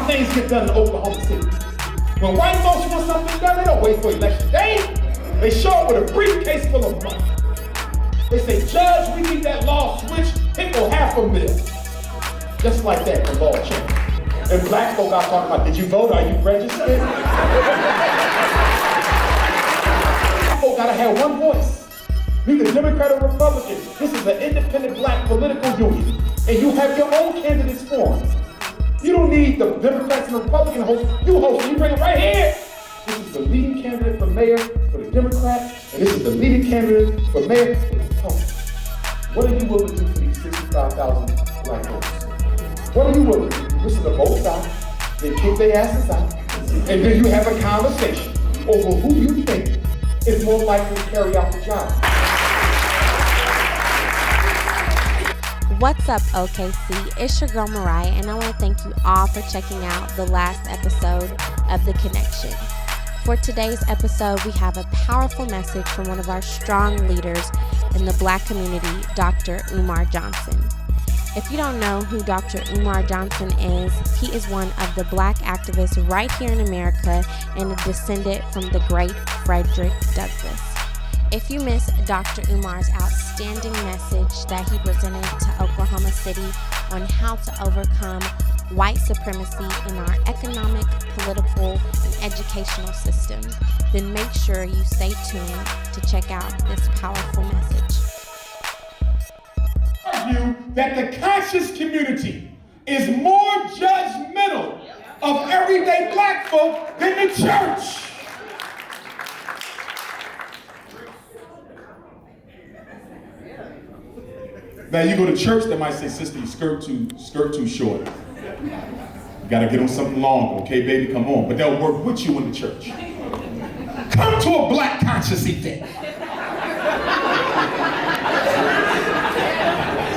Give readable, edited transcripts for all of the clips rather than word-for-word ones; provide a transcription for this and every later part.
things get done in Oklahoma City. When white folks want something done, they don't wait for election day. They show up with a briefcase full of money. They say, Judge, we need that law switched. It go $500,000. Just like that, the law changed. And black folk are talking about, did you vote? Are you registered? Black folk gotta have one voice. Neither Democrat or Republican. This is an independent black political union. And you have your own candidates for it. You don't need the Democrats and the Republican host. You host it, you bring it right here. This is the leading candidate for mayor for the Democrats, and this is the leading candidate for mayor for the Republicans. What are you willing to do for these 65,000 black folks? What are you willing to do? You listen to both sides, then kick their asses out, and then you have a conversation over who you think is more likely to carry out the job. What's up, OKC? It's your girl Mariah, and I want to thank you all for checking out the last episode of The Connection. For today's episode, we have a powerful message from one of our strong leaders in the black community, Dr. Umar Johnson. If you don't know who Dr. Umar Johnson is, he is one of the black activists right here in America and a descendant from the great Frederick Douglass. If you missed Dr. Umar's outstanding message that he presented to Oklahoma City on how to overcome white supremacy in our economic, political, and educational system, then make sure you stay tuned to check out this powerful message. Argue that the conscious community is more judgmental of everyday black folk than the church. Now you go to church, they might say, sister, your skirt too short. You gotta get on something longer, okay, baby, come on. But they'll work with you in the church. Come to a black conscious event.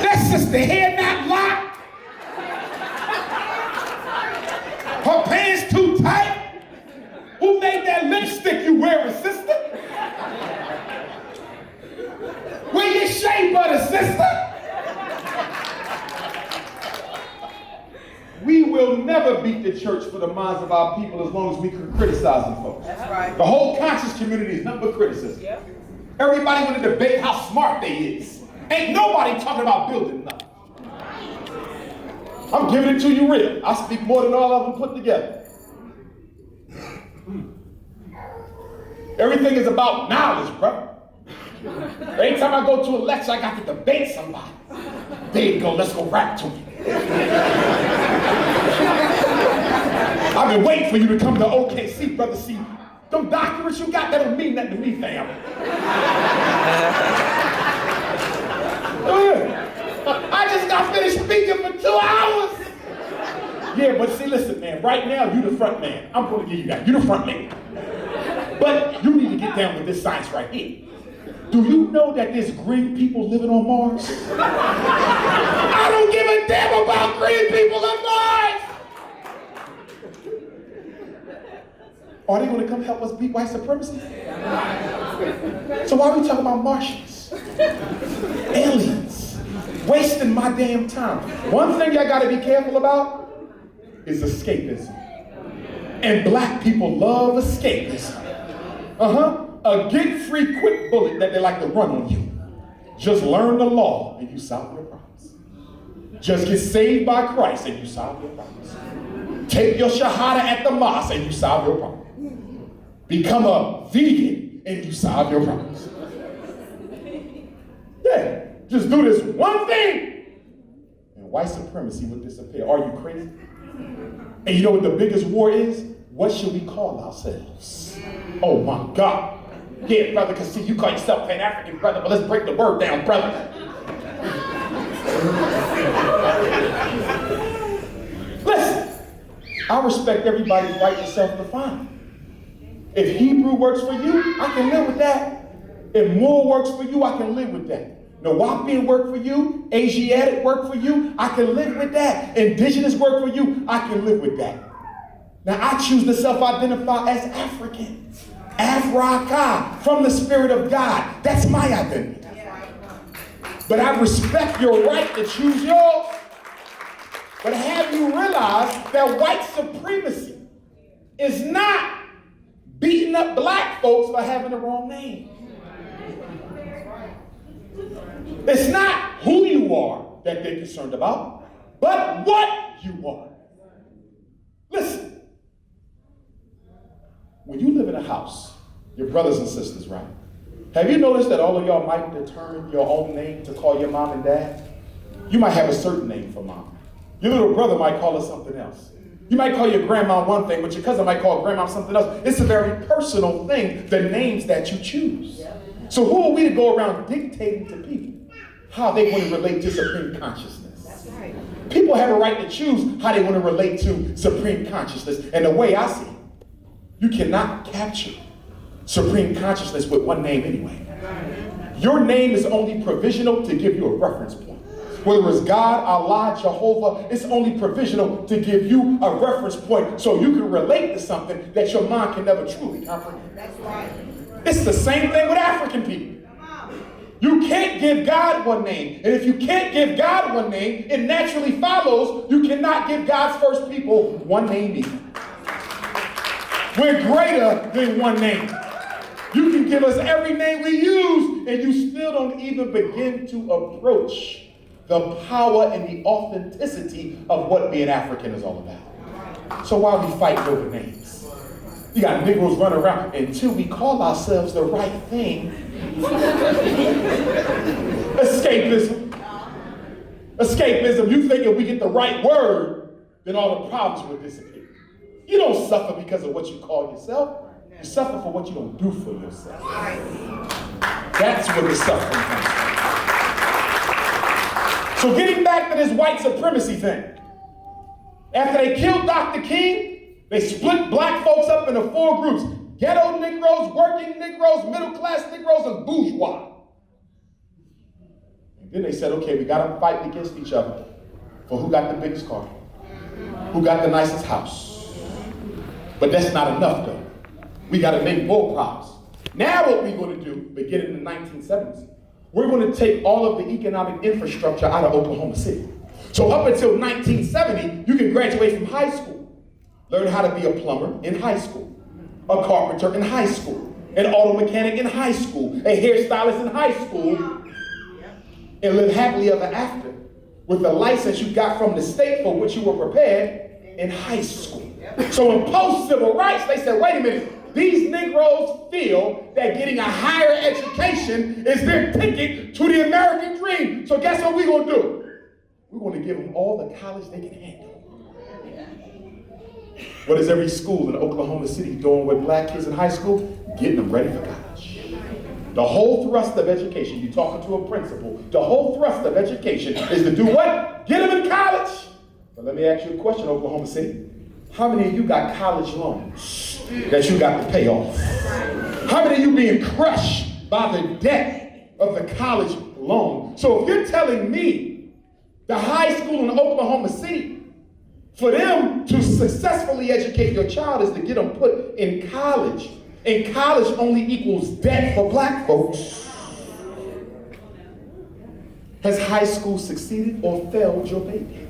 That sister hair not locked. Her pants too tight. Who made that lipstick you wearing, sister? Where your shea butter, sister? We will never beat the church for the minds of our people as long as we can criticize them folks. That's right. The whole conscious community is nothing but criticism. Yep. Everybody want to debate how smart they is. Ain't nobody talking about building nothing. I'm giving it to you real. I speak more than all of them put together. Everything is about knowledge, brother. Every time I go to a lecture, I got to debate somebody. There you go, let's go rap to me. I've been waiting for you to come to OKC, brother. See, them doctorates you got, that don't mean nothing to me, fam. I just got finished speaking for 2 hours. Yeah, but see, listen, man, right now, you the front man. I'm gonna give you that. You the front man. But you need to get down with this science right here. Do you know that there's green people living on Mars? I don't give a damn about green people on Mars! Are they going to come help us beat white supremacy? So why are we talking about Martians? Aliens. Wasting my damn time. One thing I got to be careful about is escapism. And black people love escapism. A get-free quick bullet that they like to run on you. Just learn the law and you solve your problems. Just get saved by Christ and you solve your problems. Take your shahada at the mosque and you solve your problem. Become a vegan and you solve your problems. Yeah, just do this one thing and white supremacy will disappear. Are you crazy? And you know what the biggest war is? What should we call ourselves? Oh my God. Yeah, brother, because see, you call yourself Pan-African, brother, but let's break the word down, brother. Listen, I respect everybody's right to self-define. If Hebrew works for you, I can live with that. If Moor works for you, I can live with that. Nawapian work for you, Asiatic work for you, I can live with that. Indigenous work for you, I can live with that. Now I choose to self-identify as African. Africa, from the Spirit of God. That's my identity. But I respect your right to choose yours. But have you realized that white supremacy is not beating up black folks for having the wrong name? It's not who you are that they're concerned about, but what you are. Listen, when you live in a house, your brothers and sisters, right? Have you noticed that all of y'all might determine your own name to call your mom and dad? You might have a certain name for mom. Your little brother might call her something else. You might call your grandma one thing, but your cousin might call grandma something else. It's a very personal thing, the names that you choose. So who are we to go around dictating to people how they want to relate to supreme consciousness? That's right. People have a right to choose how they want to relate to supreme consciousness. And the way I see it, you cannot capture supreme consciousness with one name anyway. Your name is only provisional to give you a reference point. Whether it's God, Allah, Jehovah, it's only provisional to give you a reference point so you can relate to something that your mind can never truly comprehend. That's right. It's the same thing with African people. You can't give God one name. And if you can't give God one name, it naturally follows you cannot give God's first people one name either. We're greater than one name. You can give us every name we use, and you still don't even begin to approach the power and the authenticity of what being African is all about. So why are we fighting over names? You got Negroes running around until we call ourselves the right thing. Escapism. Escapism. You think if we get the right word, then all the problems will disappear. You don't suffer because of what you call yourself. You suffer for what you don't do for yourself. That's where the suffering comes from. So getting back to this white supremacy thing. After they killed Dr. King, they split black folks up into 4 groups. Ghetto Negroes, working Negroes, middle-class Negroes, and bourgeois. And then they said, okay, we got to fight against each other for who got the biggest car, who got the nicest house. But that's not enough, though. We got to make more problems. Now what we're going to do, beginning in the 1970s, we're going to take all of the economic infrastructure out of Oklahoma City. So up until 1970, you can graduate from high school, learn how to be a plumber in high school, a carpenter in high school, an auto mechanic in high school, a hairstylist in high school, and live happily ever after with the license you got from the state for which you were prepared in high school. So in post-civil rights, they said, wait a minute, these Negroes feel that getting a higher education is their ticket to the American dream. So guess what we're going to do? We're going to give them all the college they can handle. What is every school in Oklahoma City doing with black kids in high school? Getting them ready for college. The whole thrust of education, you're talking to a principal, the whole thrust of education is to do what? Get them in college. But let me ask you a question, Oklahoma City. How many of you got college loans that you got to pay off? How many of you being crushed by the debt of the college loan? So if you're telling me the high school in Oklahoma City, for them to successfully educate your child is to get them put in college, and college only equals debt for black folks. Has high school succeeded or failed your baby?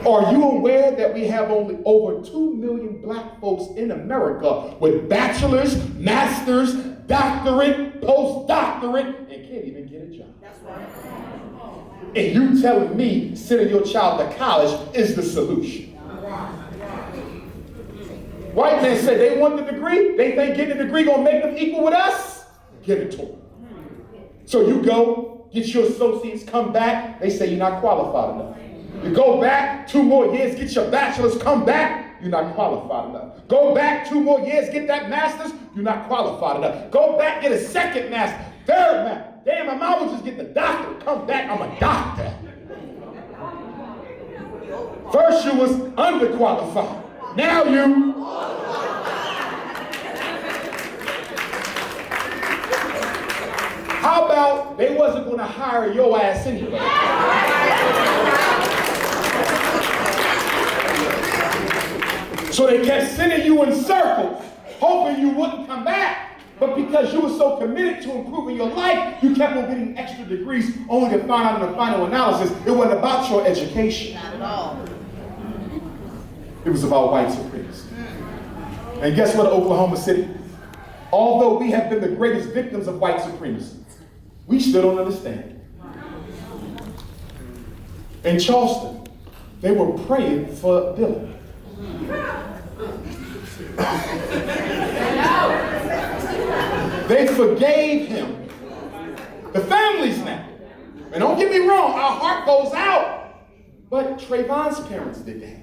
Are you aware that we have only over 2 million black folks in America with bachelor's, master's, doctorate, postdoctorate, and can't even get a job? That's right. And you telling me sending your child to college is the solution? White men say they want the degree. They think getting a degree gonna make them equal with us. Give it to them. So you go, get your associates, come back. They say you're not qualified enough. You go back 2 more years, get your bachelor's, come back, you're not qualified enough. Go back 2 more years, get that master's, you're not qualified enough. Go back, get a second master, third master. Damn, my mom would just get the doctor, come back, I'm a doctor. First you was underqualified. Now you. How about they wasn't going to hire your ass anyway? So they kept sending you in circles, hoping you wouldn't come back. But because you were so committed to improving your life, you kept on getting extra degrees, only to find out in the final analysis, it wasn't about your education. Not at all. It was about white supremacy. And guess what, Oklahoma City? Although we have been the greatest victims of white supremacy, we still don't understand it. In Charleston, they were praying for Dylan. They forgave him. The families now. And don't get me wrong, our heart goes out. But Trayvon's parents did that.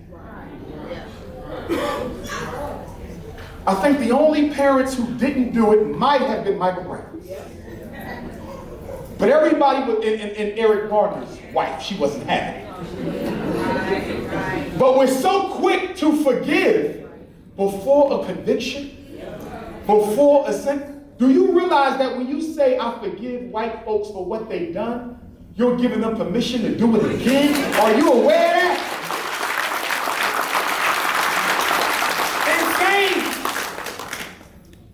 I think the only parents who didn't do it might have been Michael Brown. But everybody in Eric Garner's wife, she wasn't happy. But we're so quick to forgive before a conviction, before a sentence. Do you realize that when you say, I forgive white folks for what they've done, you're giving them permission to do it again? Are you aware of that? Insane.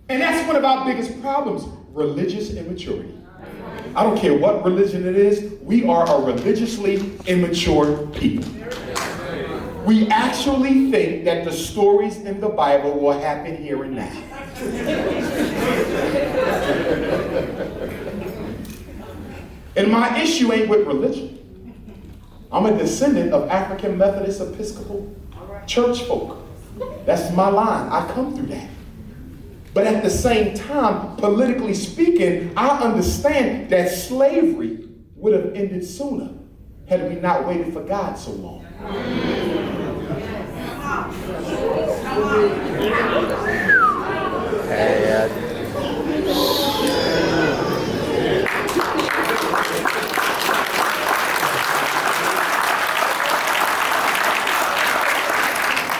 And that's one of our biggest problems, religious immaturity. I don't care what religion it is, we are a religiously immature people. We actually think that the stories in the Bible will happen here and now. And my issue ain't with religion. I'm a descendant of African Methodist Episcopal church folk. That's my line. I come through that. But at the same time, politically speaking, I understand that slavery would have ended sooner had we not waited for God so long.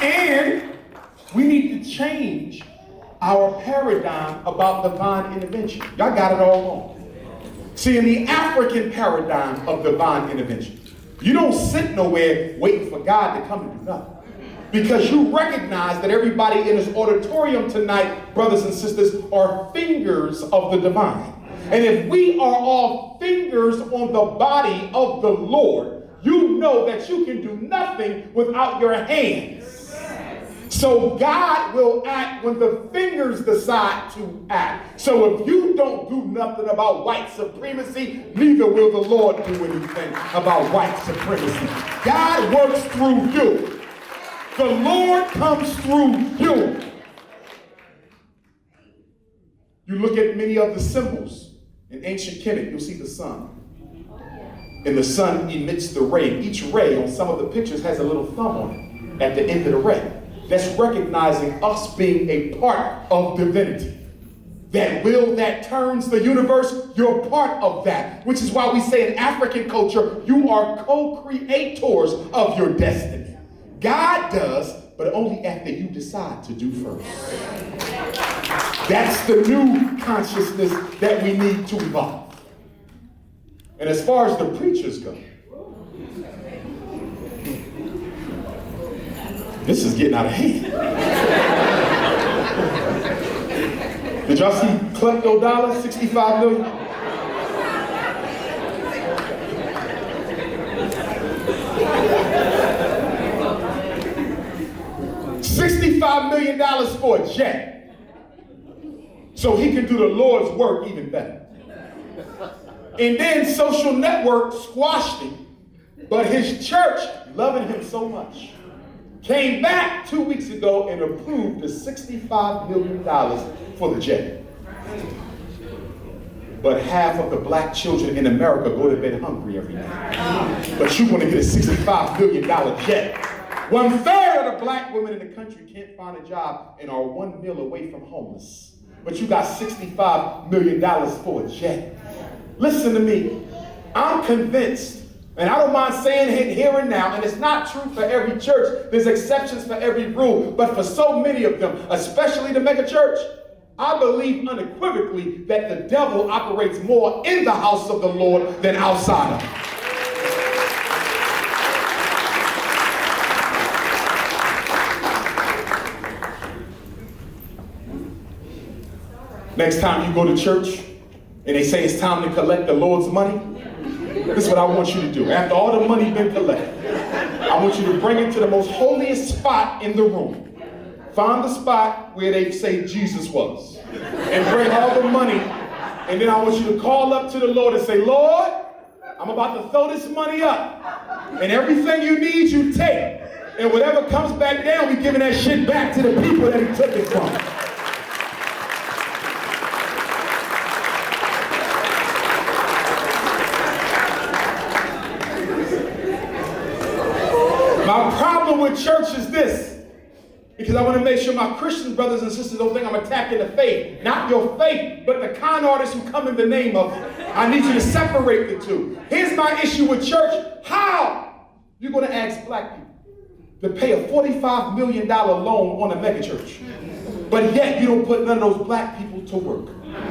And we need to change our paradigm about divine intervention. Y'all got it all wrong. See, in the African paradigm of divine intervention, you don't sit nowhere waiting for God to come and do nothing. Because you recognize that everybody in this auditorium tonight, brothers and sisters, are fingers of the divine. And if we are all fingers on the body of the Lord, you know that you can do nothing without your hands. So God will act when the fingers decide to act. So if you don't do nothing about white supremacy, neither will the Lord do anything about white supremacy. God works through you. The Lord comes through you. You look at many of the symbols in ancient Kemet, you'll see the sun. And the sun emits the ray. Each ray on some of the pictures has a little thumb on it at the end of the ray. That's recognizing us being a part of divinity. That will that turns the universe, you're part of that. Which is why we say in African culture, you are co-creators of your destiny. God does, but only after you decide to do first. That's the new consciousness that we need to evolve. And as far as the preachers go, this is getting out of hand. Did y'all see Klepto Dollar, 65 million? $65 million for a jet. So he can do the Lord's work even better. And then Social Network squashed him, but his church, loving him so much, came back 2 weeks ago and approved the $65 million for the jet. But half of the black children in America go to bed hungry every night. But you want to get a $65 million jet. 1/3 of the black women in the country can't find a job and are 1 meal away from homeless. But you got $65 million for a jet. Listen to me. I'm convinced, and I don't mind saying it here and now, and it's not true for every church. There's exceptions for every rule. But for so many of them, especially the mega church, I believe unequivocally that the devil operates more in the house of the Lord than outside of it. Next time you go to church and they say it's time to collect the Lord's money, this is what I want you to do. After all the money's been collected, I want you to bring it to the most holiest spot in the room. Find the spot where they say Jesus was. And bring all the money. And then I want you to call up to the Lord and say, Lord, I'm about to throw this money up. And everything you need, you take. And whatever comes back down, we giving that shit back to the people that he took it from. My problem with church is this, because I want to make sure my Christian brothers and sisters don't think I'm attacking the faith. Not your faith, but the con artists who come in the name of it. I need you to separate the two. Here's my issue with church. How you going to ask black people to pay a $45 million loan on a megachurch, but yet you don't put none of those black people to work?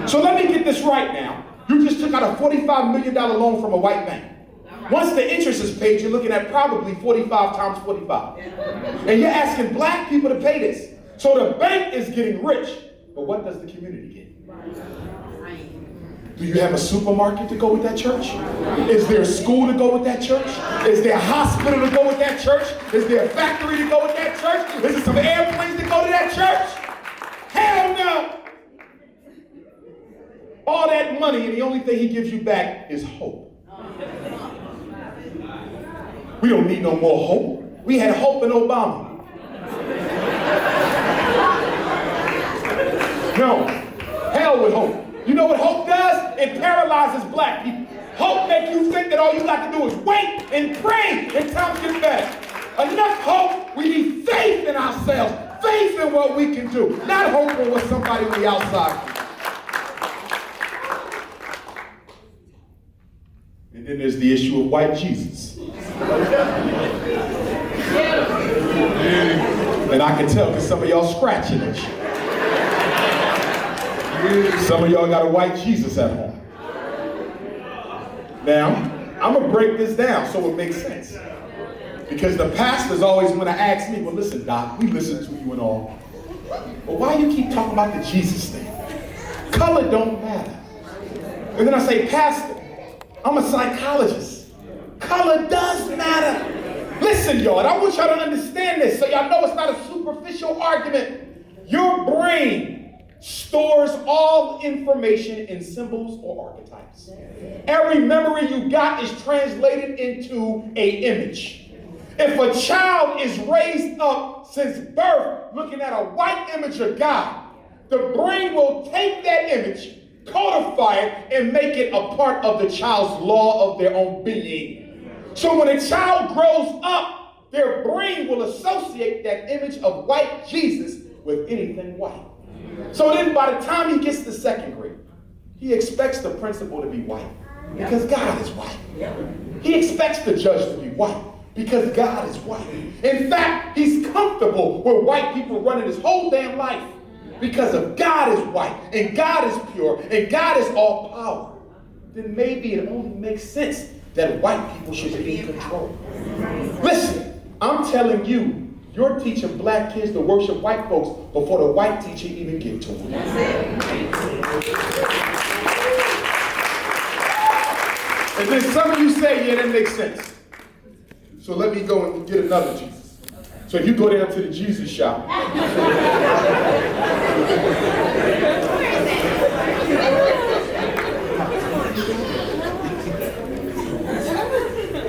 So let me get this right now. You just took out a $45 million loan from a white bank. Once the interest is paid, you're looking at probably 45 times 45. And you're asking black people to pay this. So the bank is getting rich, but what does the community get? Do you have a supermarket to go with that church? Is there a school to go with that church? Is there a hospital to go with that church? Is there a factory to go with that church? Is there some airplanes to go to that church? Hell no! All that money, and the only thing he gives you back is hope. We don't need no more hope. We had hope in Obama. No, hell with hope. You know what hope does? It paralyzes black people. Hope makes you think that all you got to do is wait and pray and times get better. Enough hope, we need faith in ourselves. Faith in what we can do. Not hope in what somebody on the outside can do. And then there's the issue of white Jesus. And I can tell because some of y'all scratching it. Some of y'all got a white Jesus at home. Now, I'm going to break this down so it makes sense. Because the pastors always want to ask me, well, listen, Doc, we listen to you and all. But why you keep talking about the Jesus thing? Color don't matter. And then I say, Pastor, I'm a psychologist. Color does matter. Listen, y'all, and I want y'all to understand this so y'all know it's not a superficial argument. Your brain stores all information in symbols or archetypes. Every memory you got is translated into an image. If a child is raised up since birth looking at a white image of God, the brain will take that image, codify it, and make it a part of the child's law of their own being. So when a child grows up, their brain will associate that image of white Jesus with anything white. So then by the time he gets to second grade, he expects the principal to be white because God is white. He expects the judge to be white because God is white. In fact, he's comfortable with white people running his whole damn life because of God is white and God is pure and God is all power. Then maybe it only makes sense that white people should be in control. Listen, I'm telling you, you're teaching black kids to worship white folks before the white teacher even get to them. And then some of you say, yeah, that makes sense. So let me go and get another Jesus. So if you go down to the Jesus shop,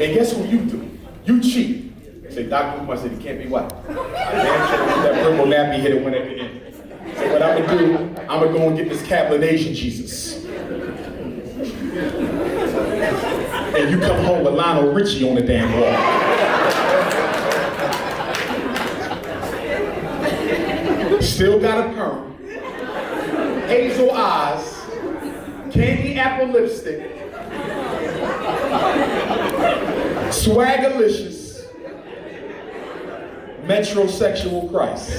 and guess what you do? You cheat. Say, Dr. Umar said he can't be white. That purple nappy hit it when at the end. So what I'm gonna do, I'm gonna go and get this Kaplan Asian Jesus. And you come home with Lionel Richie on the damn wall. Still got a perm, hazel eyes, candy apple lipstick, swagalicious, metrosexual Christ.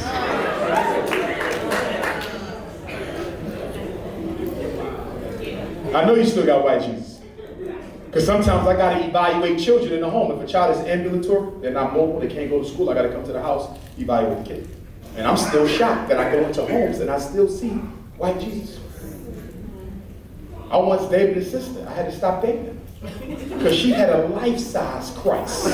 I know you still got white Jesus. Because sometimes I got to evaluate children in the home. If a child is ambulatory, they're not mobile, they can't go to school, I got to come to the house, evaluate the kid. And I'm still shocked that I go into homes and I still see white Jesus. I once dated a sister. I had to stop dating her because she had a life-size Christ.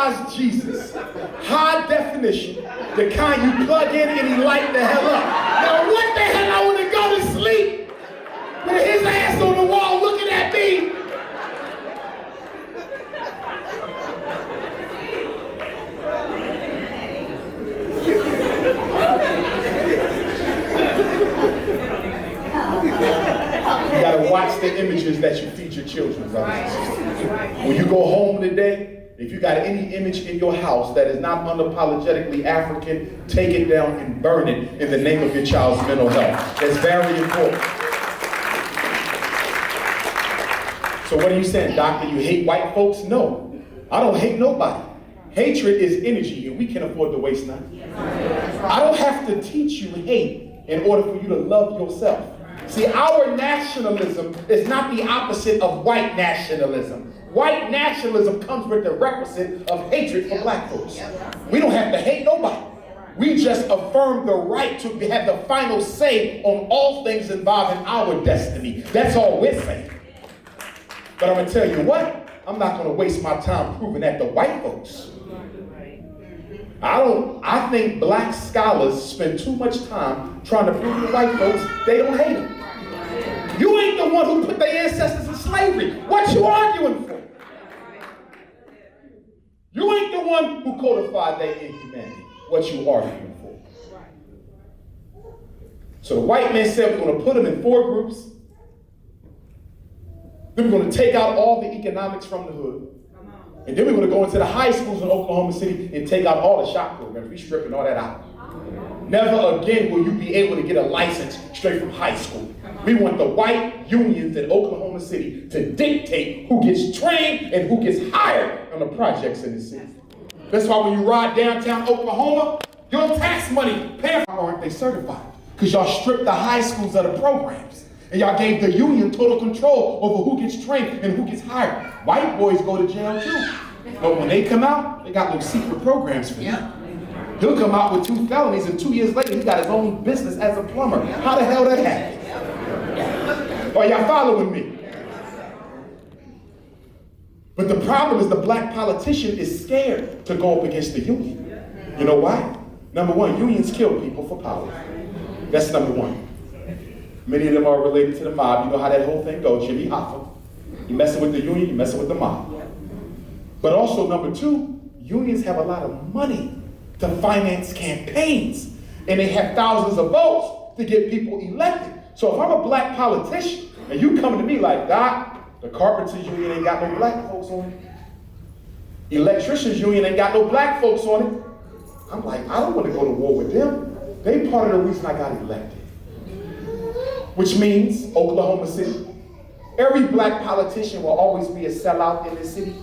personalized Jesus. High definition. The kind you plug in and he light the hell up. Now what the hell I want to go to sleep with his ass on the wall looking at me? You gotta watch the images that you feed your children, brothers and sisters. When you go home today, if you got any image in your house that is not unapologetically African, take it down and burn it in the name of your child's mental health. That's very important. So what are you saying, doctor? You hate white folks? No, I don't hate nobody. Hatred is energy, and we can afford to waste none. I don't have to teach you hate in order for you to love yourself. See, our nationalism is not the opposite of white nationalism. White nationalism comes with the requisite of hatred for black folks. We don't have to hate nobody. We just affirm the right to have the final say on all things involving our destiny. That's all we're saying. But I'm going to tell you what, I'm not going to waste my time proving that to white folks. I think black scholars spend too much time trying to prove to white folks they don't hate them. You ain't the one who put their ancestors in slavery. What you arguing for? You ain't the one who codified their inhumanity. What you arguing for? So the white man said we're going to put them in 4 groups. Then we're going to take out all the economics from the hood. And then we're going to go into the high schools in Oklahoma City and take out all the shop programs. We're stripping all that out. Never again will you be able to get a license straight from high school. We want the white unions in Oklahoma City to dictate who gets trained and who gets hired on the projects in the city. That's why when you ride downtown Oklahoma, your tax money paying for aren't they certified? Because y'all stripped the high schools of the programs. And y'all gave the union total control over who gets trained and who gets hired. White boys go to jail too. But when they come out, they got those secret programs for them. He'll come out with 2 felonies and 2 years later, he got his own business as a plumber. How the hell that happened? Are y'all following me? But the problem is the black politician is scared to go up against the union. You know why? Number one, unions kill people for power. That's number one. Many of them are related to the mob. You know how that whole thing goes. Jimmy Hoffa. You messing with the union, you messing with the mob. But also number 2, unions have a lot of money to finance campaigns. And they have thousands of votes to get people elected. So if I'm a black politician and you coming to me like, Doc, the carpenters union ain't got no black folks on it. Electricians union ain't got no black folks on it. I'm like, I don't want to go to war with them. They part of the reason I got elected. Which means, Oklahoma City, every black politician will always be a sellout in this city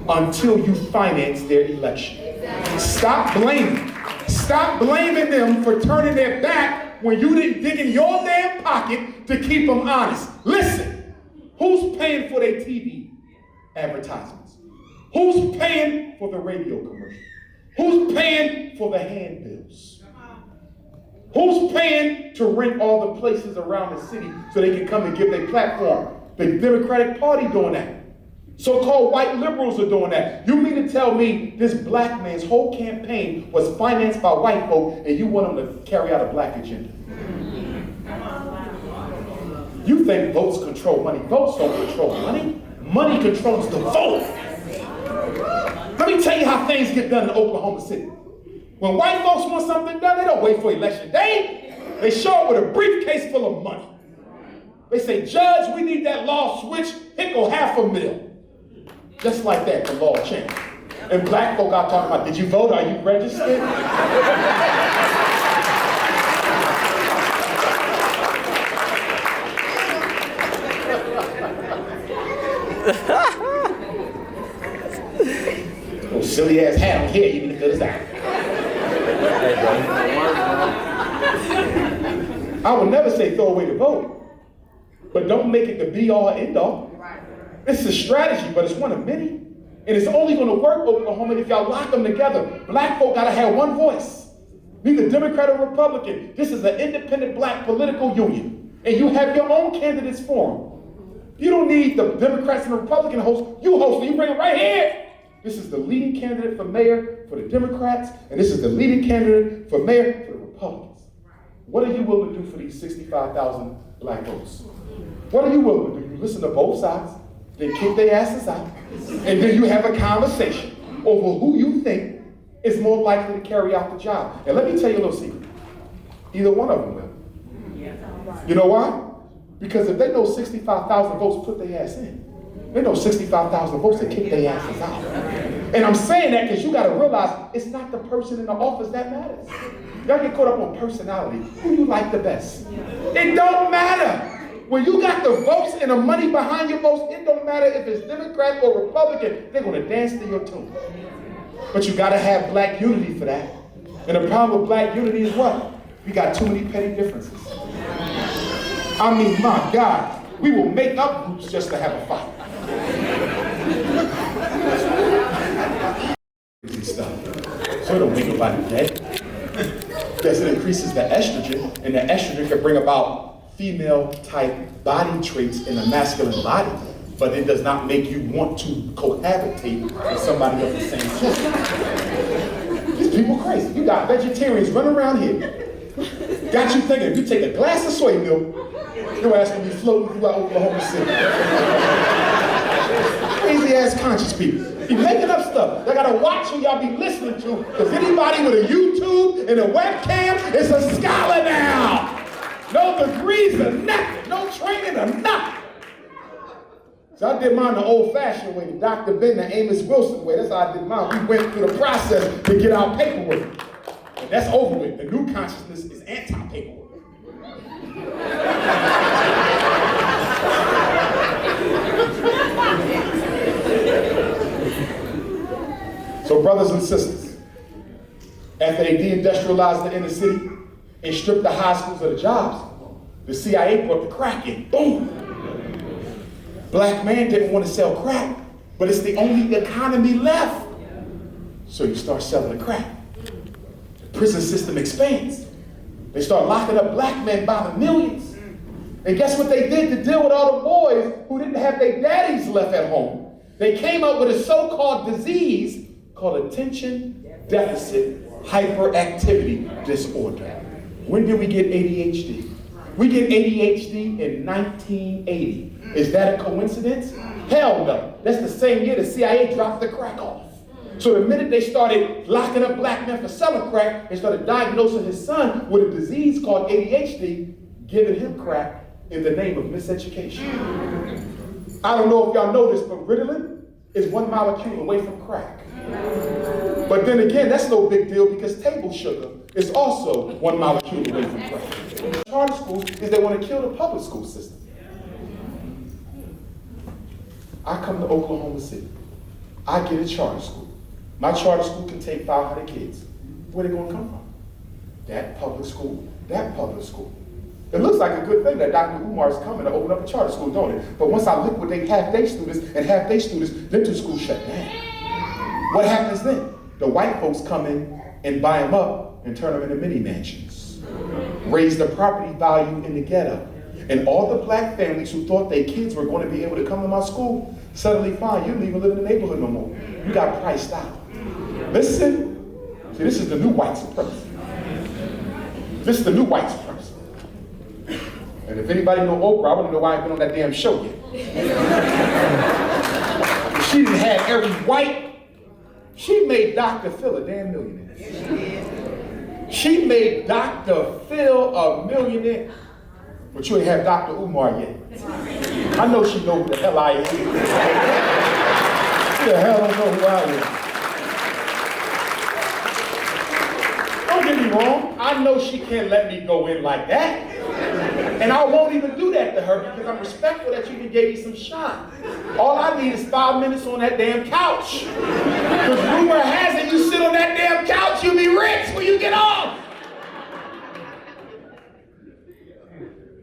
until you finance their election. Stop blaming. Stop blaming them for turning their back when you didn't dig in your damn pocket to keep them honest. Listen, who's paying for their TV advertisements? Who's paying for the radio commercials? Who's paying for the handbills? Who's paying to rent all the places around the city so they can come and give their platform? The Democratic Party doing that. So-called white liberals are doing that. You mean to tell me this black man's whole campaign was financed by white folk and you want him to carry out a black agenda? You think votes control money. Votes don't control money. Money controls the vote. Let me tell you how things get done in Oklahoma City. When white folks want something done, they don't wait for election day. They show up with a briefcase full of money. They say, Judge, we need that law switched. Here go $500,000. Just like that, the law changed. And black folk are talking about, did you vote? Are you registered? Oh, silly ass hat on here, even if it's out. I would never say throw away the vote, but don't make it the be-all, end-all. It's a strategy, but it's one of many. And it's only going to work, Oklahoma, if y'all lock them together. Black folk got to have one voice. Neither Democrat or Republican. This is an independent black political union. And you have your own candidates for them. You don't need the Democrats and the Republican host. You host them. You bring them right here. This is the leading candidate for mayor for the Democrats, and this is the leading candidate for mayor for the Republicans. What are you willing to do for these 65,000 black votes? What are you willing to do? You listen to both sides, then kick their asses out, and then you have a conversation over who you think is more likely to carry out the job. And let me tell you a little secret. Either one of them will. You know why? Because if they know 65,000 votes put their ass in, they know 65,000 votes that kick their asses out. And I'm saying that because you got to realize it's not the person in the office that matters. Y'all get caught up on personality. Who you like the best? It don't matter. When you got the votes and the money behind your votes, it don't matter if it's Democrat or Republican, they're going to dance to your tune. But you got to have black unity for that. And the problem with black unity is what? We got too many petty differences. I mean, my God, we will make up groups just to have a fight. Stuff. So it don't make nobody dead. Because it increases the estrogen, and the estrogen can bring about female-type body traits in a masculine body, but it does not make you want to cohabitate with somebody of the same sex. These people crazy. You got vegetarians running around here. Got you thinking, if you take a glass of soy milk, your ass gonna be floating throughout Oklahoma City. Crazy ass conscious people. Be making up stuff. They gotta watch who y'all be listening to, because anybody with a YouTube and a webcam is a scholar now. No degrees or nothing, no training or nothing. So I did mine the old-fashioned way, the Dr. Ben, the Amos Wilson way. That's how I did mine. We went through the process to get our paperwork. And that's over with. The new consciousness is anti-paperwork. So brothers and sisters, after they deindustrialized the inner city and stripped the high schools of the jobs, the CIA brought the crack in. Boom. Black man didn't want to sell crack, but it's the only economy left. So you start selling the crack. The prison system expands. They start locking up black men by the millions. And guess what they did to deal with all the boys who didn't have their daddies left at home? They came up with a so-called disease called attention deficit hyperactivity disorder. When did we get ADHD? We get ADHD in 1980. Is that a coincidence? Hell no. That's the same year the CIA dropped the crack off. So the minute they started locking up black men for selling crack, they started diagnosing his son with a disease called ADHD, giving him crack in the name of miseducation. I don't know if y'all know this, but Ritalin is 1 molecule away from crack. But then again, that's no big deal because table sugar is also 1 molecule away from crack. Charter schools is they want to kill the public school system. I come to Oklahoma City. I get a charter school. My charter school can take 500 kids. Where are they going to come from? That public school, that public school. It looks like a good thing that Dr. Umar is coming to open up a charter school, don't it? But once I liquidate half their students and half their students, them two schools shut down. What happens then? The white folks come in and buy them up and turn them into mini mansions. Raise the property value in the ghetto. And all the black families who thought their kids were going to be able to come to my school, suddenly find you don't even live in the neighborhood no more. You got priced out. Listen, see, this is the new white supremacy. This is the new white supremacy. And if anybody know Oprah, I want to know why I ain't been on that damn show yet. She didn't have every white. She made Dr. Phil a damn millionaire. She made Dr. Phil a millionaire. But you ain't have Dr. Umar yet. I know she know who the hell I am. Who the hell don't know who I am? Don't get me wrong. I know she can't let me go in like that. And I won't even do that to her because I'm respectful that you even gave me some shine. All I need is 5 minutes on that damn couch. Because rumor has it you sit on that damn couch, you'll be rich when you get off.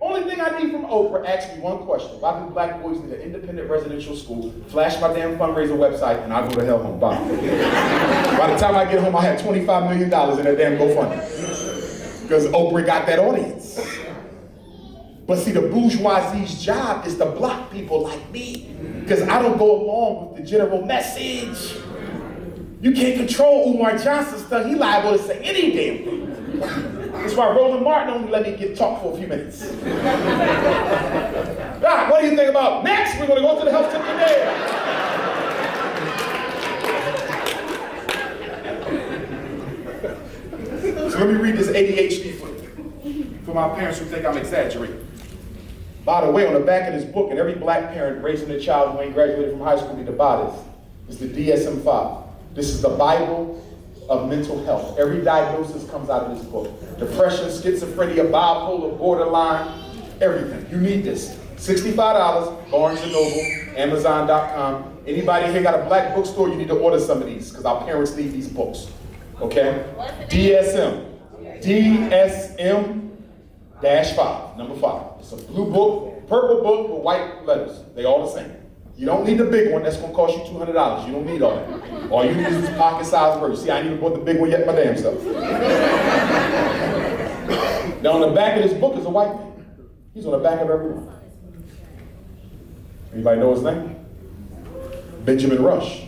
Only thing I need from Oprah, ask me one question. Why do black boys need an independent residential school? Flash my damn fundraiser website and I'll go to hell home. Bye. By the time I get home, I have $25 million in that damn GoFundMe. Because Oprah got that audience. But see, the bourgeoisie's job is to block people like me. Because I don't go along with the general message. You can't control Umar Johnson's stuff. He liable to say any damn thing. That's why Roland Martin only let me get talk for a few minutes. God, what do you think about next? We're going to go to the health tip today. So let me read this ADHD for my parents who think I'm exaggerating. By the way, on the back of this book, and every black parent raising a child who ain't graduated from high school need to buy this. It's the DSM-5. This is the Bible of mental health. Every diagnosis comes out of this book. Depression, schizophrenia, bipolar, borderline, everything. You need this. $65, Barnes & Noble, Amazon.com. Anybody here got a black bookstore, you need to order some of these because our parents need these books. Okay? DSM. DSM-5, number 5. It's a blue book, purple book with white letters. They all the same. You don't need the big one. That's going to cost you $200. You don't need all that. All you need is this pocket-sized version. See, I ain't even bought the big one yet my damn self. Now, on the back of this book is a white man. He's on the back of every one. Anybody know his name? Benjamin Rush.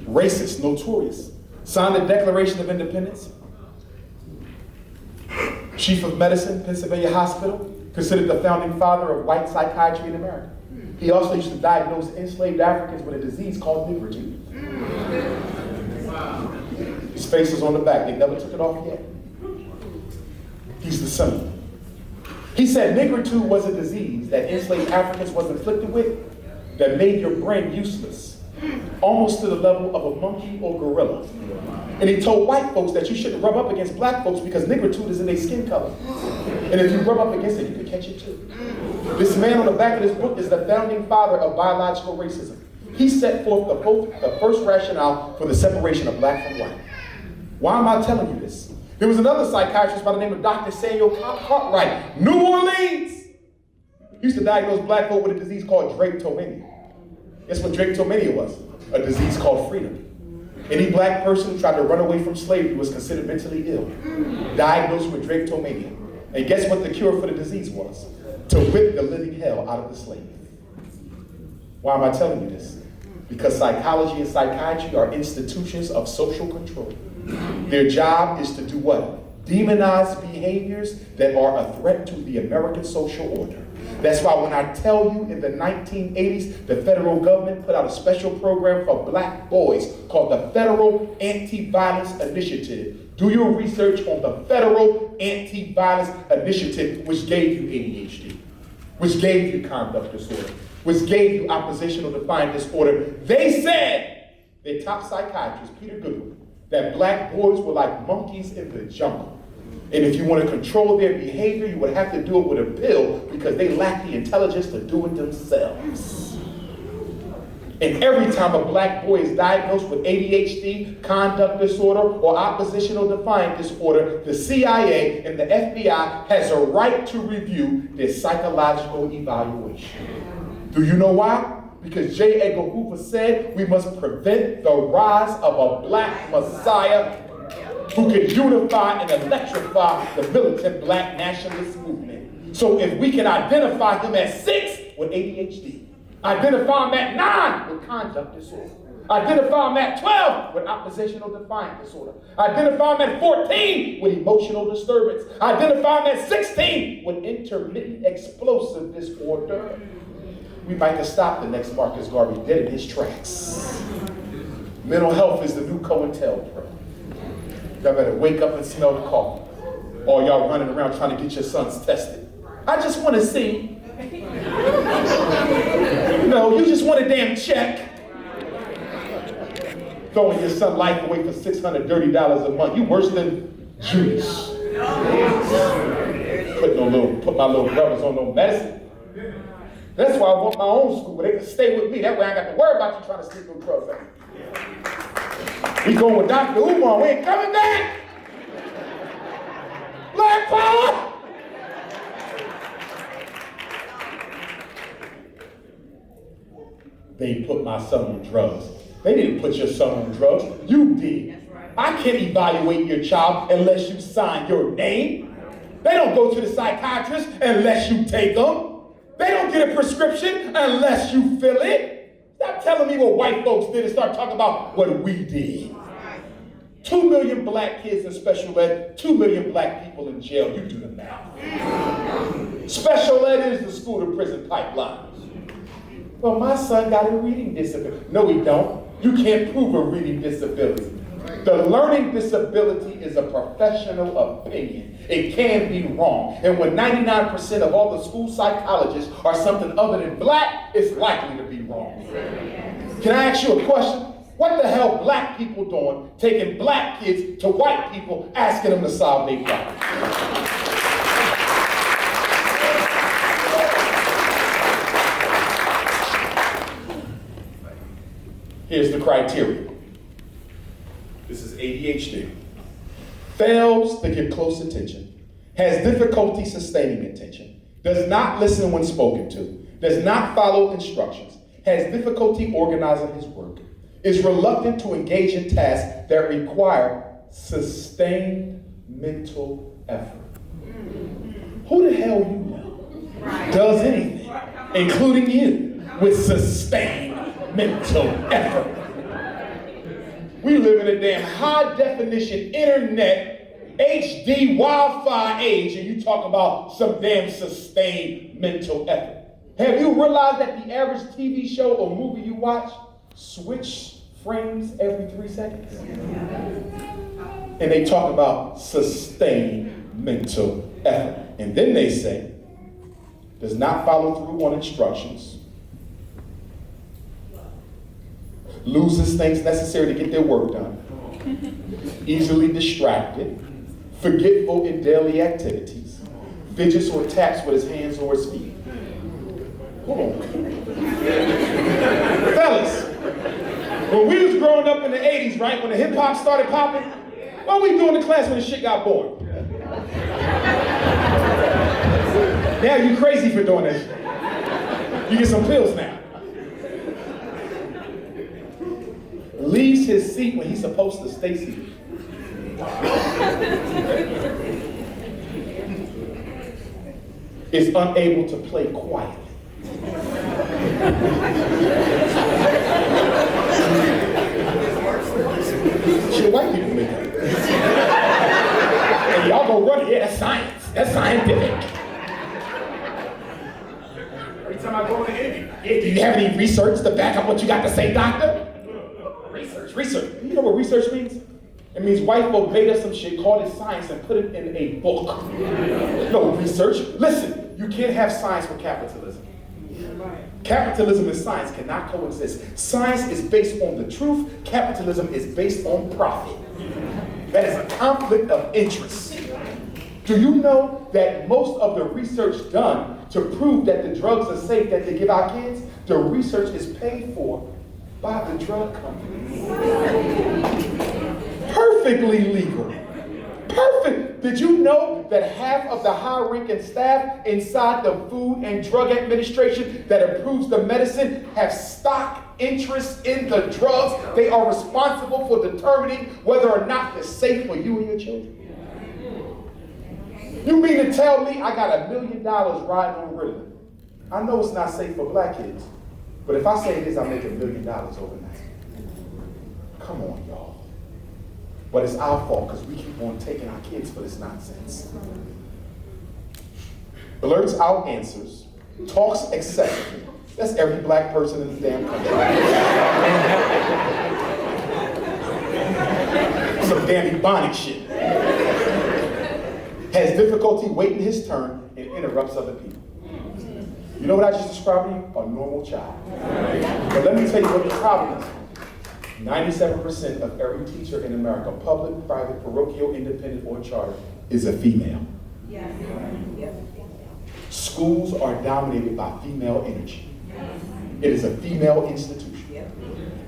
Racist, notorious. Signed the Declaration of Independence. Chief of Medicine, Pennsylvania Hospital. Considered the founding father of white psychiatry in America. He also used to diagnose enslaved Africans with a disease called nigritude. His face is on the back. They never took it off yet. He's the symbol. He said nigritude was a disease that enslaved Africans was inflicted with that made your brain useless, almost to the level of a monkey or gorilla. And he told white folks that you shouldn't rub up against black folks because nigritude is in their skin color. And if you rub up against it, you could catch it too. This man on the back of this book is the founding father of biological racism. He set forth the first rationale for the separation of black from white. Why am I telling you this? There was another psychiatrist by the name of Dr. Samuel Cartwright, New Orleans. He used to diagnose black folk with a disease called drapetomania. Guess what drapetomania was? A disease called freedom. Any black person who tried to run away from slavery was considered mentally ill, diagnosed with drapetomania. And guess what the cure for the disease was? To whip the living hell out of the slave. Why am I telling you this? Because psychology and psychiatry are institutions of social control. Their job is to do what? Demonize behaviors that are a threat to the American social order. That's why when I tell you in the 1980s, the federal government put out a special program for black boys called the Federal Anti-Violence Initiative. Do your research on the Federal Anti-Violence Initiative, which gave you ADHD, which gave you conduct disorder, which gave you oppositional defiant disorder. They said, their top psychiatrist, Peter Goodwin, that black boys were like monkeys in the jungle. And if you want to control their behavior, you would have to do it with a pill because they lack the intelligence to do it themselves. And every time a black boy is diagnosed with ADHD, conduct disorder, or oppositional defiant disorder, the CIA and the FBI has a right to review their psychological evaluation. Do you know why? Because J. Edgar Hoover said we must prevent the rise of a black messiah who can unify and electrify the militant black nationalist movement. So if we can identify him at 6 with ADHD, identify him at 9 with conduct disorder, identify him at 12 with oppositional defiant disorder, identify him at 14 with emotional disturbance, identify him at 16 with intermittent explosive disorder, we might have stopped the next Marcus Garvey dead in his tracks. Mental health is the new COINTELPRO. Y'all better wake up and smell the coffee. Or y'all running around trying to get your sons tested. I just want to see. No, you just want a damn check. Throwing your son's life away for $600 dirty a month. You worse than Judas. Put my little brothers on no medicine. That's why I want my own school where they can stay with me. That way I ain't got to worry about you trying to sleep with drugs. We going with Dr. Umar. We ain't coming back. Black power. They put my son on drugs. They didn't put your son on drugs. You did. I can't evaluate your child unless you sign your name. They don't go to the psychiatrist unless you take them. They don't get a prescription unless you fill it. Stop telling me what white folks did and start talking about what we did. 2 million black kids in special ed, 2 million black people in jail. You do the math. Special ed is the school to prison pipeline. Well, my son got a reading disability. No, he don't. You can't prove a reading disability. The learning disability is a professional opinion. It can be wrong. And when 99% of all the school psychologists are something other than black, it's likely to be wrong. Can I ask you a question? What the hell black people doing taking black kids to white people asking them to solve their problems? Here's the criteria. This is ADHD. Fails to give close attention, has difficulty sustaining attention, does not listen when spoken to, does not follow instructions, has difficulty organizing his work, is reluctant to engage in tasks that require sustained mental effort. Who the hell you know does anything, including you, with sustained mental effort? We live in a damn high definition internet HD Wi-Fi age, and you talk about some damn sustained mental effort. Have you realized that the average TV show or movie you watch switch frames every 3 seconds? And they talk about sustained mental effort. And then they say, does not follow through on instructions, loses things necessary to get their work done, easily distracted, forgetful in daily activities, fidgets or taps with his hands or his feet. Hold on. Fellas, when we was growing up in the 80s, right, when the hip hop started popping, what were we doing in class when the shit got bored? Now you crazy for doing that shit. You get some pills now. Leaves his seat when he's supposed to stay seated. Is unable to play quietly. Shit, white people make that. And y'all go run here, that's science. That's scientific. Every time I go to India, do you have any research to back up what you got to say, doctor? Research. You know what research means? It means white folk made us some shit, called it science, and put it in a book. No research. Listen, you can't have science with capitalism. Capitalism and science cannot coexist. Science is based on the truth. Capitalism is based on profit. That is a conflict of interest. Do you know that most of the research done to prove that the drugs are safe that they give our kids, the research is paid for by the drug companies? Perfectly legal. Perfect. Did you know that half of the high-ranking staff inside the Food and Drug Administration that approves the medicine have stock interest in the drugs? They are responsible for determining whether or not it's safe for you and your children. You mean to tell me I got $1 million riding on Ritalin? I know it's not safe for black kids, but if I say it is, I'll make $1 million overnight. Come on, y'all. But it's our fault because we keep on taking our kids for this nonsense. Blurts out answers, talks excessively. That's every black person in the damn country. Some damn Ebonic shit. Has difficulty waiting his turn and interrupts other people. You know what I just described to you? A normal child. But let me tell you what the problem is. 97% of every teacher in America, public, private, parochial, independent, or charter, is a female. Yeah. Schools are dominated by female energy. It is a female institution.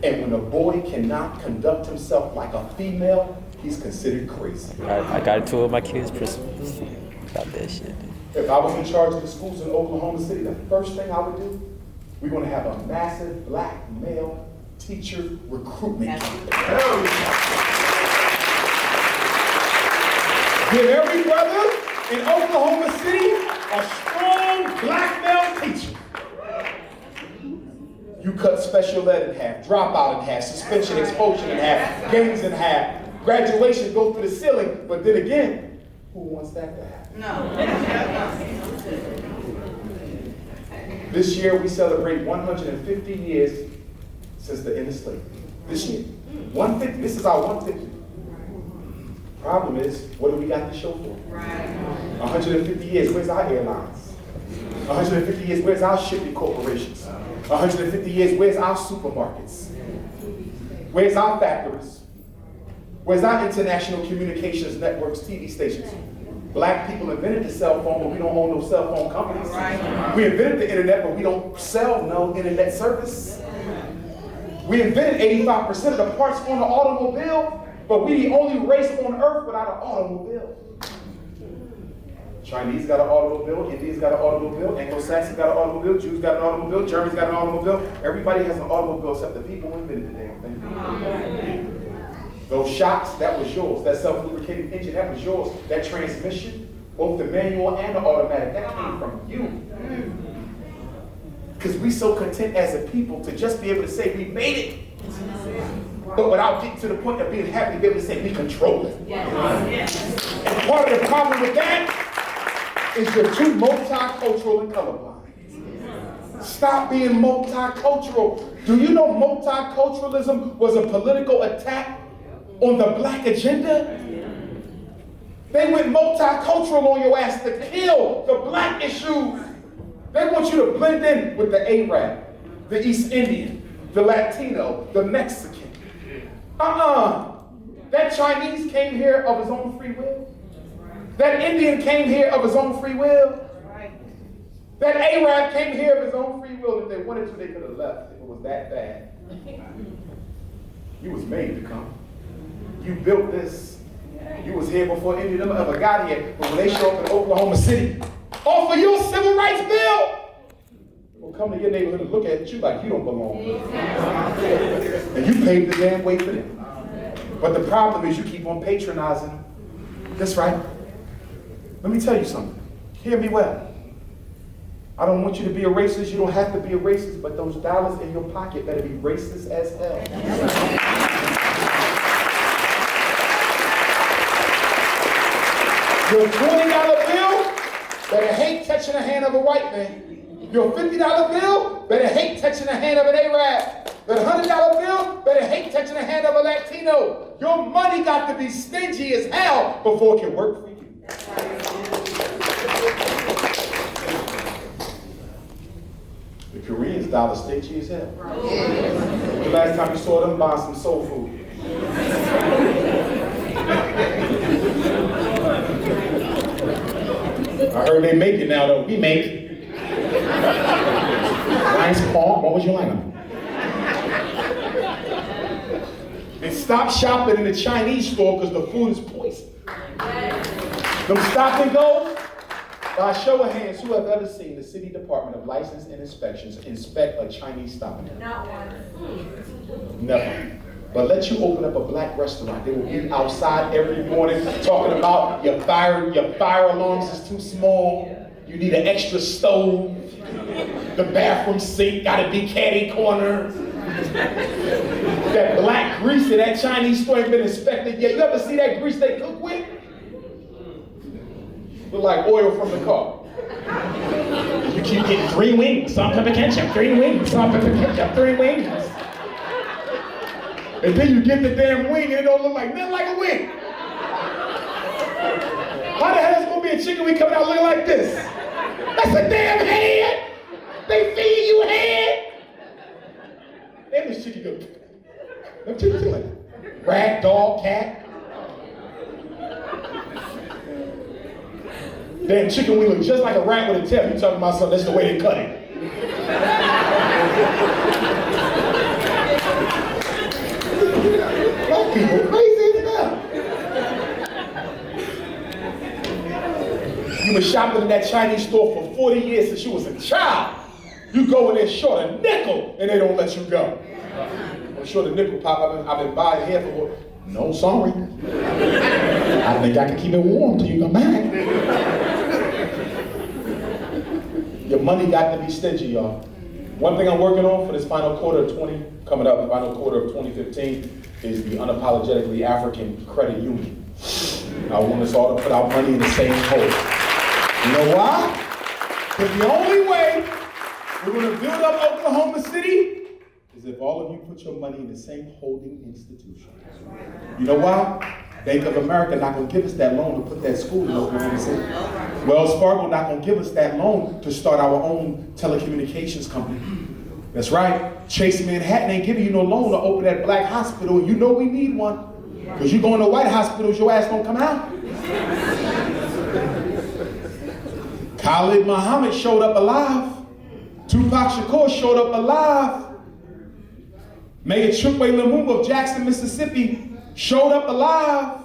And when a boy cannot conduct himself like a female, he's considered crazy. I got into it with my kids' principals about that shit. If I was in charge of the schools in Oklahoma City, the first thing I would do, we're going to have a massive black male teacher recruitment campaign. Give every brother in Oklahoma City a strong black male teacher. You cut special ed in half, dropout in half, suspension, expulsion in half, games in half. graduation go through the ceiling. But then again, who wants that to happen? No. This year we celebrate 150 years since the end of slavery. This year. 150. This is our 150. Problem is, what do we got to show for it? 150 years, where's our airlines? 150 years, where's our shipping corporations? 150 years, where's our supermarkets? Where's our factories? Where's our international communications networks, TV stations? Black people invented the cell phone, but we don't own no cell phone companies. We invented the internet, but we don't sell no internet service. We invented 85% of the parts on the automobile, but we the only race on earth without an automobile. Chinese got an automobile, Indians got an automobile, Anglo-Saxons got an automobile, Jews got an automobile, Germans got an automobile. Everybody has an automobile except the people who invented the damn thing. Those shocks, that was yours. That self-lubricating engine, that was yours. That transmission, both the manual and the automatic, that came from you. Because we so content as a people to just be able to say we made it. But without getting to the point of being happy to be able to say we control it. And part of the problem with that is you're too multicultural and colorblind. Stop being multicultural. Do you know multiculturalism was a political attack on the black agenda? They went multicultural on your ass to kill the black issues. They want you to blend in with the Arab, the East Indian, the Latino, the Mexican. That Chinese came here of his own free will. That Indian came here of his own free will. That Arab came here of his own free will. If they wanted to, they could have left if it was that bad. You was made to come. You built this. You was here before any of them ever got here. But when they show up in Oklahoma City, offer you a civil rights bill, will come to your neighborhood and look at you like you don't belong. And you paved the damn way for them. But the problem is you keep on patronizing them. That's right. Let me tell you something. Hear me well. I don't want you to be a racist. You don't have to be a racist, but those dollars in your pocket better be racist as hell. Your $20 bill better hate touching the hand of a white man. Your $50 bill better hate touching the hand of an Arab. That $100 bill better hate touching the hand of a Latino. Your money got to be stingy as hell before it can work for you. The Koreans dollar stingy as hell. When the last time you saw them buying some soul food? I heard they make it now though. We make it. Nice Paul, what was your lineup? And stop shopping in the Chinese store because the food is poison. Them stop and go. By show of hands, who have ever seen the City Department of License and Inspections inspect a Chinese stop and go? Not one. Never. But let you open up a black restaurant. They will be outside every morning talking about your fire alarms is too small. You need an extra stove. The bathroom sink got to be catty corner. That black grease in that Chinese store ain't been inspected yet. You ever see that grease they cook with? Look like oil from the car. You keep getting 3 wings, salt, pepper, ketchup, 3 wings, salt, pepper, ketchup, 3 wings. And then you get the damn wing and it don't look like nothing like a wing. How the hell is it gonna be a chicken wing coming out looking like this? That's a damn head! They feed you head! And this chicken goes, them chickens are like rat, dog, cat. Damn chicken wing look just like a rat with a tail. You talking about something, that's the way they cut it. Black people crazy as hell. You been shopping in that Chinese store for 40 years since you was a child. You go in there short a nickel and they don't let you go. I'm sure the nickel pop, I've been buying here for, no, sorry. I think I can keep it warm till you come back. Your money got to be stingy, y'all. One thing I'm working on for this final quarter of 2015 is the unapologetically African credit union. I want us all to put our money in the same hole. You know why? Because the only way we're going to build up Oklahoma City is if all of you put your money in the same holding institution. You know why? Bank of America not going to give us that loan to put that school in Oklahoma City. Wells Fargo not going to give us that loan to start our own telecommunications company. That's right. Chase Manhattan ain't giving you no loan to open that black hospital. You know we need one. Because you go into white hospitals, your ass don't come out. Khalid Muhammad showed up alive. Tupac Shakur showed up alive. Mayor Chukwe Lumumba of Jackson, Mississippi showed up alive.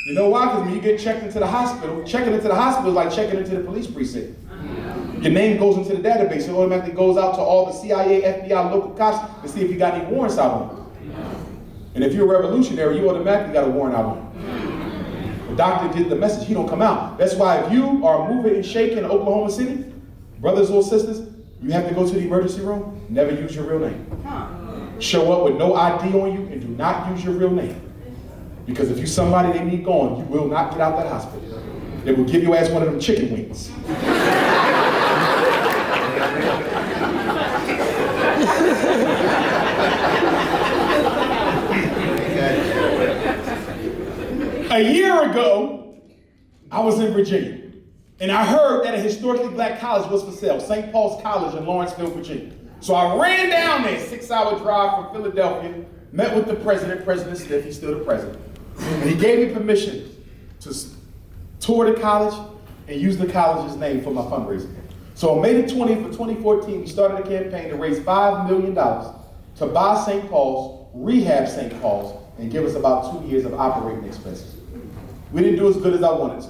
You know why? Because when you get checked into the hospital, checking into the hospital is like checking into the police precinct. Your name goes into the database. It automatically goes out to all the CIA, FBI, local cops to see if you got any warrants out on you. And if you're a revolutionary, you automatically got a warrant out on you. The doctor did the message, he don't come out. That's why if you are moving and shaking in Oklahoma City, brothers or sisters, you have to go to the emergency room, never use your real name. Show up with no ID on you and do not use your real name. Because if you're somebody they need gone, you will not get out that hospital. They will give you as one of them chicken wings. A year ago, I was in Virginia, and I heard that a historically black college was for sale, St. Paul's College in Lawrenceville, Virginia. So I ran down there, 6-hour drive from Philadelphia, met with the president, President Smith, he's still the president, and he gave me permission to tour the college and use the college's name for my fundraising. So on May the 20th of 2014, we started a campaign to raise $5 million to buy St. Paul's, rehab St. Paul's, and give us about 2 years of operating expenses. We didn't do as good as I wanted to,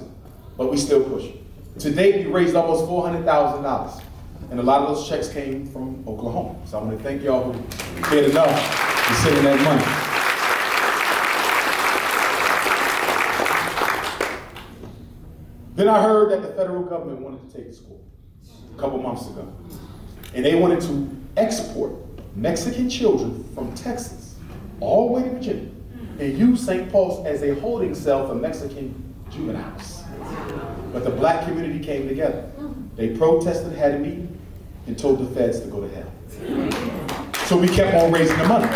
but we still push. To date, we raised almost $400,000, and a lot of those checks came from Oklahoma. So I want to thank y'all who cared enough to send that money. Then I heard that the federal government wanted to take the school a couple months ago, and they wanted to export Mexican children from Texas all the way to Virginia and use St. Paul's as a holding cell for Mexican juveniles. But the black community came together. They protested, had a meeting, and told the feds to go to hell. So we kept on raising the money.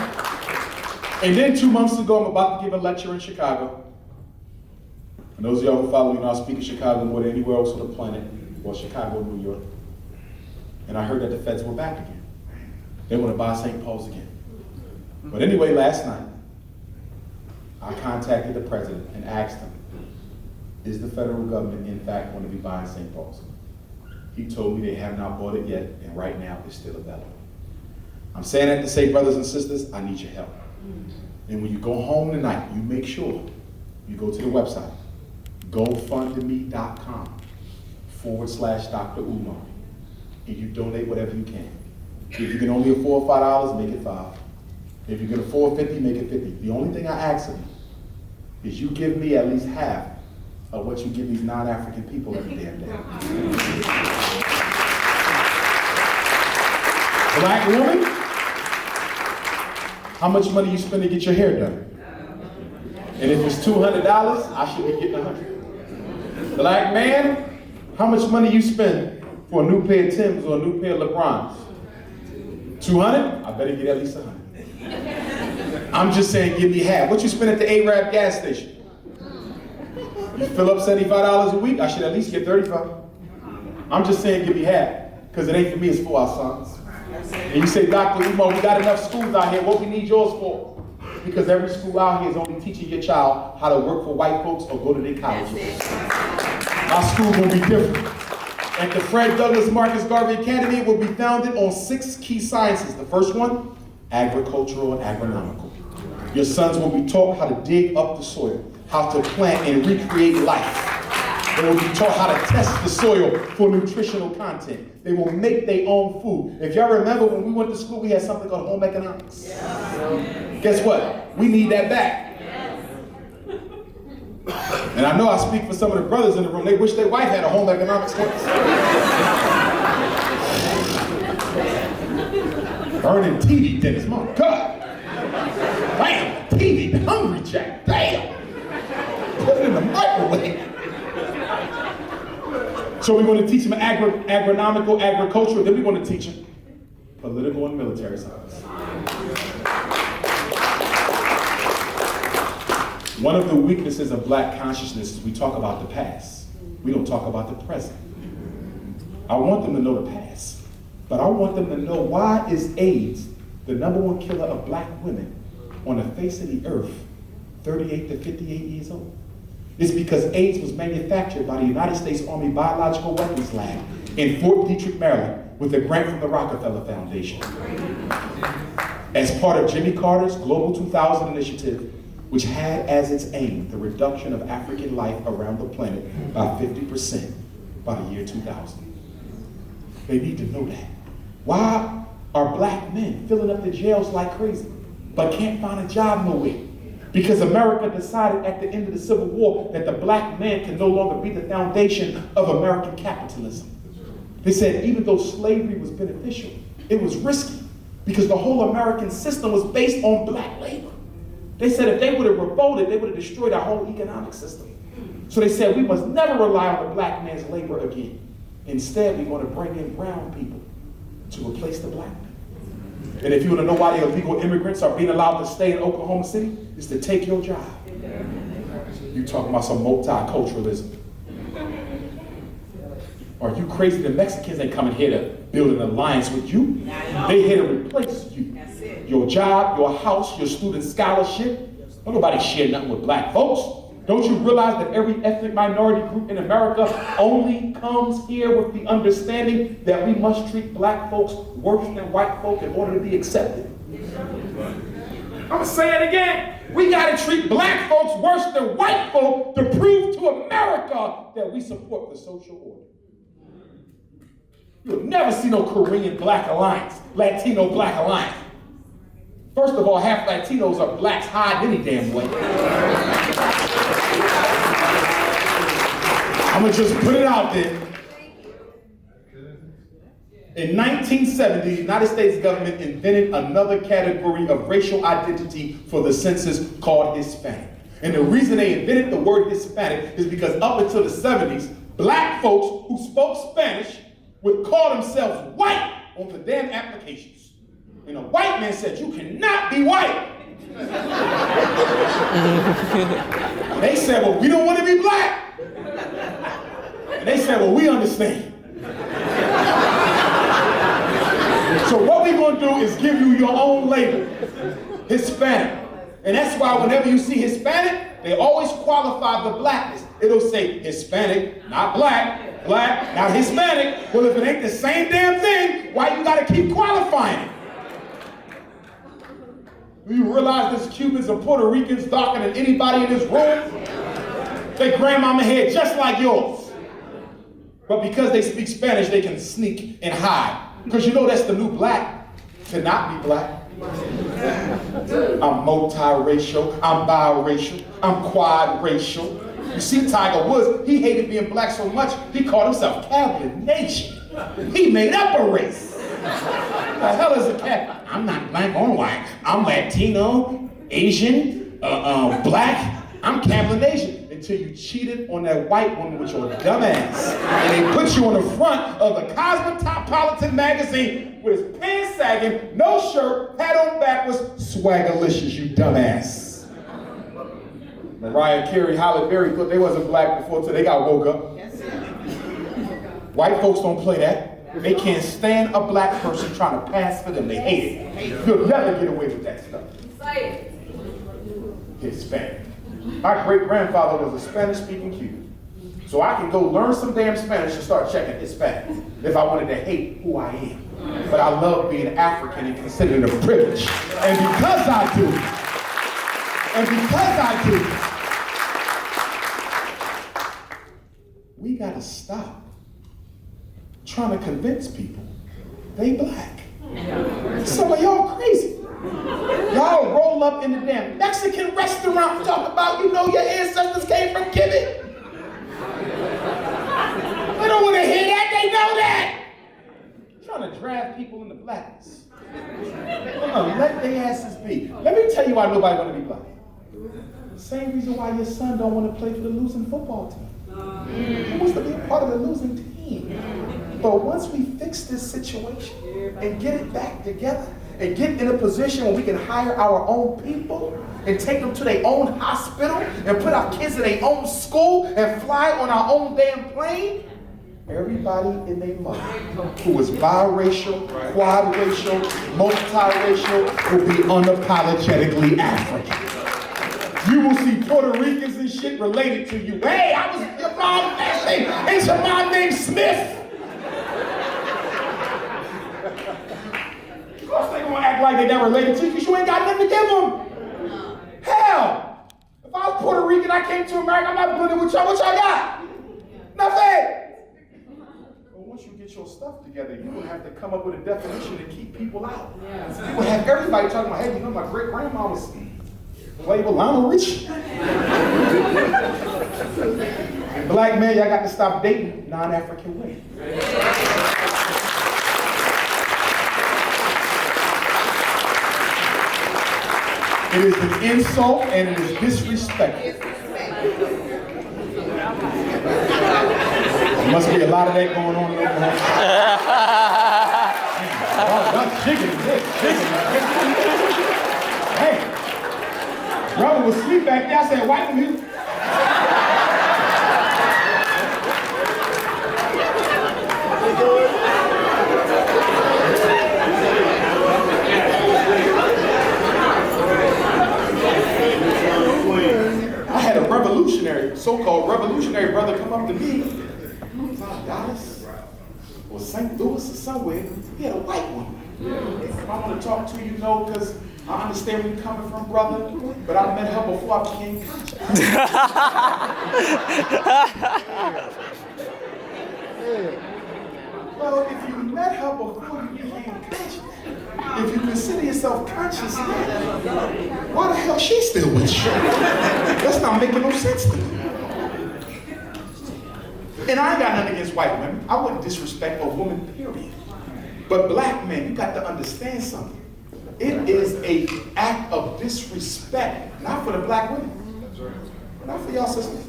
And then 2 months ago, I'm about to give a lecture in Chicago. And those of y'all who follow me know I speak in Chicago more than anywhere else on the planet. Well, Chicago, New York. And I heard that the feds were back again. They want to buy St. Paul's again. But anyway, last night, I contacted the president and asked him, is the federal government in fact going to be buying St. Paul's? He told me they have not bought it yet, and right now it's still available. I'm saying that to say, brothers and sisters, I need your help. And when you go home tonight, you make sure you go to the website, gofundme.com/Dr. Umar, and you donate whatever you can. If you can only afford $5, make it $5. If you can afford 50, make it 50. The only thing I ask of you is you give me at least half of what you give these non-African people every damn day. Black woman, how much money you spend to get your hair done? And if it's $200, I should be getting $100. Black man, how much money you spend for a new pair of Timbs or a new pair of LeBrons? 200? I better get at least 100. I'm just saying, give me half. What you spend at the Arab gas station? You fill up $75 a week, I should at least get 35. I'm just saying, give me half, because it ain't for me, it's for our sons. And you say, Dr. Umar, we got enough schools out here, what we need yours for? Because every school out here is only teaching your child how to work for white folks or go to their colleges. Our school will be different. At the Fred Douglass Marcus Garvey Academy, it will be founded on 6 key sciences. The first one, agricultural and agronomical. Your sons will be taught how to dig up the soil, how to plant and recreate life. They will be taught how to test the soil for nutritional content. They will make their own food. If y'all remember when we went to school, we had something called home economics. Yes. Guess what? We need that back. Yes. And I know I speak for some of the brothers in the room. They wish their wife had a home economics course. Burning TV, Dennis, my God. Bam! TV, the Hungry Jack. Damn! Put it in the microwave. So we're going to teach them agronomical, agricultural, then we're going to teach them political and military science. One of the weaknesses of black consciousness is we talk about the past. We don't talk about the present. I want them to know the past, but I want them to know, why is AIDS the #1 killer of black women on the face of the earth, 38 to 58 years old? It's because AIDS was manufactured by the United States Army Biological Weapons Lab in Fort Detrick, Maryland, with a grant from the Rockefeller Foundation. As part of Jimmy Carter's Global 2000 initiative, which had as its aim the reduction of African life around the planet by 50% by the year 2000. They need to know that. Why are black men filling up the jails like crazy, but can't find a job nowhere? Because America decided at the end of the Civil War that the black man can no longer be the foundation of American capitalism. They said even though slavery was beneficial, it was risky, because the whole American system was based on black labor. They said if they would have revolted, they would have destroyed our whole economic system. So they said we must never rely on the black man's labor again. Instead, we want to bring in brown people to replace the black man. And if you want to know why the illegal immigrants are being allowed to stay in Oklahoma City, it's to take your job. You talking about some multiculturalism. Are you crazy? The Mexicans ain't coming here to build an alliance with you. They here to replace you. Your job, your house, your student scholarship. Don't nobody share nothing with black folks. Don't you realize that every ethnic minority group in America only comes here with the understanding that we must treat black folks worse than white folk in order to be accepted? I'm gonna say it again. We gotta treat black folks worse than white folk to prove to America that we support the social order. You'll never see no Korean black alliance, Latino black alliance. First of all, half Latinos are blacks hiding any damn way. I'm gonna just put it out there. In 1970, the United States government invented another category of racial identity for the census called Hispanic. And the reason they invented the word Hispanic is because up until the 70s, black folks who spoke Spanish would call themselves white on the damn applications. And a white man said, you cannot be white. They said, well, we don't want to be black. And they said, well, we understand. So what we're going to do is give you your own label, Hispanic. And that's why whenever you see Hispanic, they always qualify the blackness. It'll say Hispanic, not black, black, not Hispanic. Well, if it ain't the same damn thing, why you got to keep qualifying it? Do you realize there's Cubans and Puerto Ricans darker than anybody in this room? Their grandmama hair just like yours. But because they speak Spanish, they can sneak and hide. Because you know that's the new black, to not be black. I'm multiracial, I'm biracial, I'm quad-racial. You see Tiger Woods, he hated being black so much, he called himself Cavalier Nation. He made up a race. The hell is a cat? I'm not black or white. I'm Latino, Asian, black. I'm Cavalier Nation. Until you cheated on that white woman with your dumb ass. And they put you on the front of the Cosmopolitan magazine with his pants sagging, no shirt, hat on backwards, swagalicious, you dumbass. Mariah Carey, Halle Berry thought they wasn't black before until they got woke up. White folks don't play that. They can't stand a black person trying to pass for them. They hate it. You'll never get away with that stuff. Hispanic. My great-grandfather was a Spanish-speaking Cuban. So I can go learn some damn Spanish and start checking Hispanic if I wanted to hate who I am. But I love being African and consider it a privilege. And because I do, we gotta stop trying to convince people they black. Some of y'all crazy. Y'all roll up in the damn Mexican restaurant talk about, you know, your ancestors came from Kibit. They don't want to hear that, they know that. Trying to drive people into blackness. Let their asses be. Let me tell you why nobody want to be black. Same reason why your son don't want to play for the losing football team. He wants to be a part of the losing team. But once we fix this situation and get it back together and get in a position where we can hire our own people and take them to their own hospital and put our kids in their own school and fly on our own damn plane, everybody in their mother who is biracial, quadracial, multiracial will be unapologetically African. You will see Puerto Ricans and shit related to you. Hey, I was your mom family. Ain't your mom named Smith? Of course they gonna act like they not related to you because you ain't got nothing to give them. Hell, if I was Puerto Rican, I came to America, I'm not blending with y'all. What y'all got? Nothing. But once you get your stuff together, you will have to come up with a definition to keep people out. You will have everybody talking about, hey, you know my great grandma was played with Lionel Richie. And black men, y'all got to stop dating non-African women. It is an insult and it is disrespectful. There must be a lot of that going on in Oklahoma. Oh, that's chicken. Hey, brother was asleep back there. I said, wipe him. I had a revolutionary, so-called revolutionary brother come up to me from Dallas or St. Louis or somewhere. He had a white woman. I want to talk to you, because I understand where you're coming from, brother, but I met her before I became conscious. Well, if you met her before you became conscious, if you consider yourself conscious, why the hell she still with you? That's not making no sense to me. And I ain't got nothing against white women. I wouldn't disrespect a woman, period. But black men, you got to understand something. It is an act of disrespect, not for the black women, not for y'all sisters.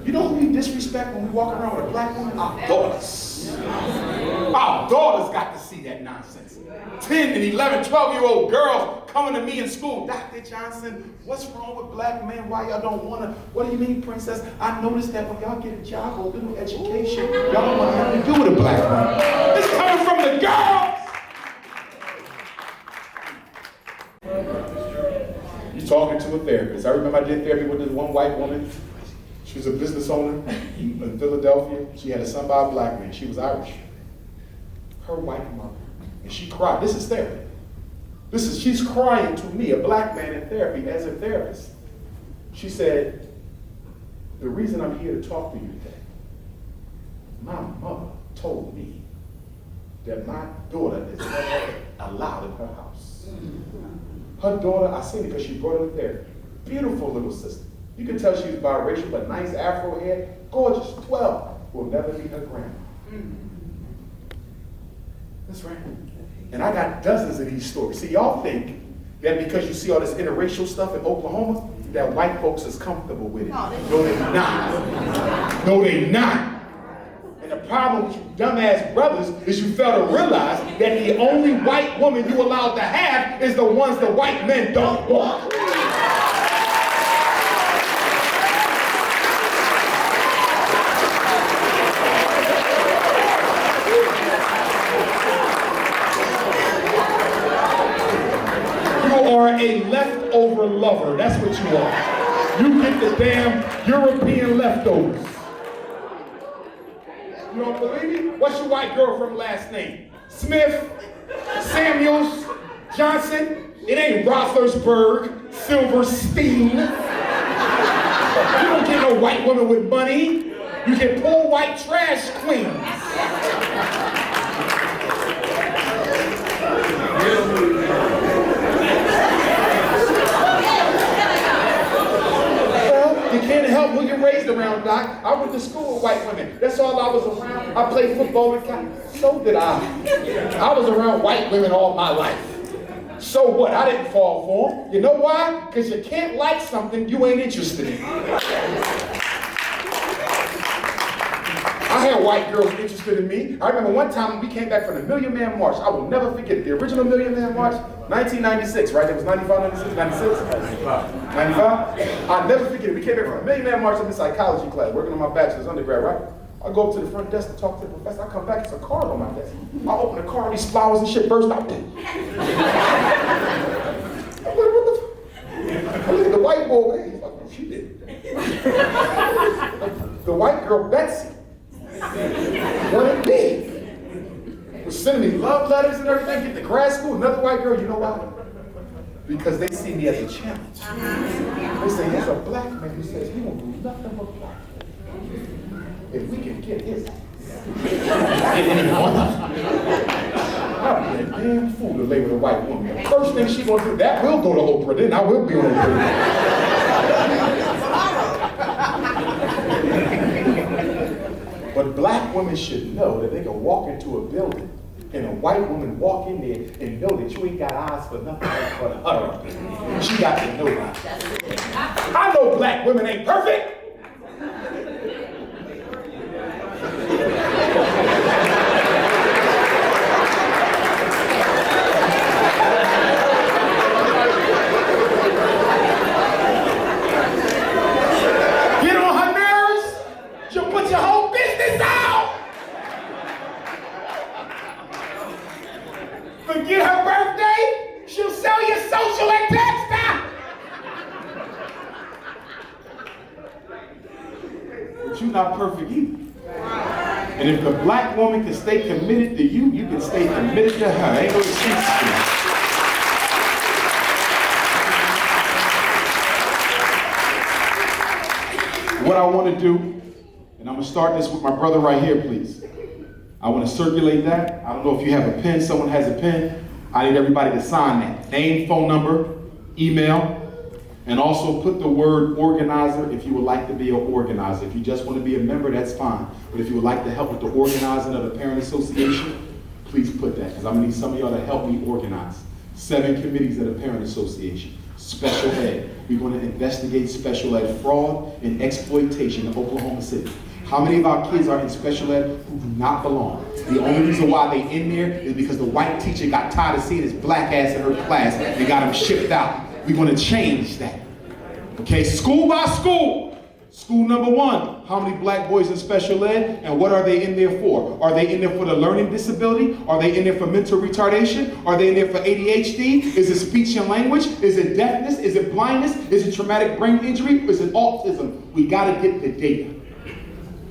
You know who we disrespect when we walk around with a black woman? Our daughters. Our daughters got to see that nonsense. 10 and 11, 12-year-old girls coming to me in school. Dr. Johnson, what's wrong with black men? Why y'all don't want to? What do you mean, princess? I noticed that when y'all get a job or a little education, y'all don't want to have to do with a black woman. It's coming from the girls. You're talking to a therapist. I remember I did therapy with this one white woman. She was a business owner in Philadelphia. She had a son by a black man. She was Irish. Her white mother. And she cried. This is therapy. She's crying to me, a black man in therapy, as a therapist. She said, the reason I'm here to talk to you today, my mother told me that my daughter is never allowed in her house. Her daughter, I seen it because she brought her there. Beautiful little sister. You can tell she was biracial, but nice afro hair, gorgeous, 12, will never be her grandma. That's right. And I got dozens of these stories. See, y'all think that because you see all this interracial stuff in Oklahoma, that white folks is comfortable with it. No, they're not. No, they're not. And the problem with you dumbass brothers is you fail to realize that the only white woman you allowed to have is the ones the white men don't want. A leftover lover. That's what you are. You get the damn European leftovers. You don't believe me? What's your white girl from last name? Smith, Samuels, Johnson. It ain't Rothersberg, Silverstein. You don't get no white woman with money. You get poor white trash queens. You can't help who you're raised around, Doc. I went to school with white women. That's all I was around. I played football with guys. So did I. I was around white women all my life. So what? I didn't fall for him. You know why? Because you can't like something you ain't interested in. I had white girls interested in me. I remember one time when we came back from the Million Man March. I will never forget it. The original Million Man March, 1996, right? It was 95, 96, 96? 95? I'll never forget it. We came back from the Million Man March in the psychology class, working on my bachelor's undergrad, right? I go up to the front desk to talk to the professor. I come back, it's a card on my desk. I open the card, these flowers and shit burst out. I'm like, what the f-? I look at the white boy, he's like, oh, she did. The white girl, Betsy, wanted me. Was sending me love letters and everything, get to grad school. Another white girl, you know why? Because they see me as a challenge. They say, here's a black man who says he won't do nothing but black. If we can get his I'll be a damn fool to lay with a white woman. The first thing she gonna do, that will go to Oprah, then I will be on Oprah. But black women should know that they can walk into a building and a white woman walk in there and know that you ain't got eyes for nothing but her. She got to know that. I know black women ain't perfect. Forget her birthday, she'll sell you social and textile. But you're not perfect either. And if the black woman can stay committed to you, you can stay committed to her. Ain't no excuses for that. What I want to do, and I'm going to start this with my brother right here, please. I want to circulate that. I don't know if you have a pen, someone has a pen. I need everybody to sign that. Name, phone number, email, and also put the word organizer if you would like to be an organizer. If you just want to be a member, that's fine. But if you would like to help with the organizing of the parent association, please put that, because I'm going to need some of y'all to help me organize. 7 committees of the parent association. Special ed. We're going to investigate special ed fraud and exploitation in Oklahoma City. How many of our kids are in special ed who do not belong? The only reason why they in there is because the white teacher got tired of seeing his black ass in her class and got him shipped out. We want to change that. Okay, school by school. School number 1, how many black boys in special ed and what are they in there for? Are they in there for the learning disability? Are they in there for mental retardation? Are they in there for ADHD? Is it speech and language? Is it deafness? Is it blindness? Is it traumatic brain injury? Is it autism? We got to get the data.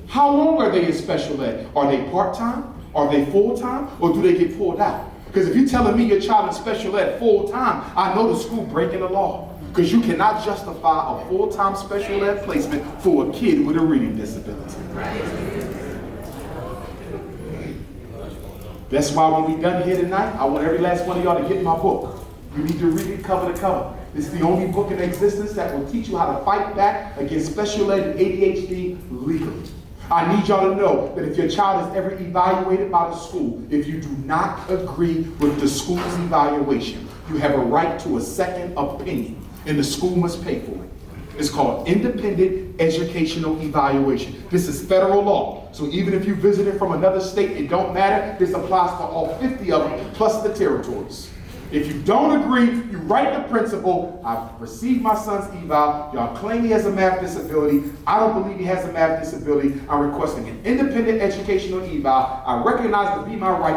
How long are they in special ed? Are they part-time? Are they full-time? Or do they get pulled out? Because if you're telling me your child in special ed full-time, I know the school breaking the law. Because you cannot justify a full-time special ed placement for a kid with a reading disability. That's why when we're done here tonight, I want every last one of y'all to get my book. You need to read it cover to cover. It's the only book in existence that will teach you how to fight back against special ed and ADHD legally. I need y'all to know that if your child is ever evaluated by the school, if you do not agree with the school's evaluation, you have a right to a second opinion, and the school must pay for it. It's called independent educational evaluation. This is federal law. So even if you visited from another state, it don't matter. This applies to all 50 of them, plus the territories. If you don't agree, you write the principal, I've received my son's eval, y'all claim he has a math disability, I don't believe he has a math disability, I'm requesting an independent educational eval, I recognize to be my right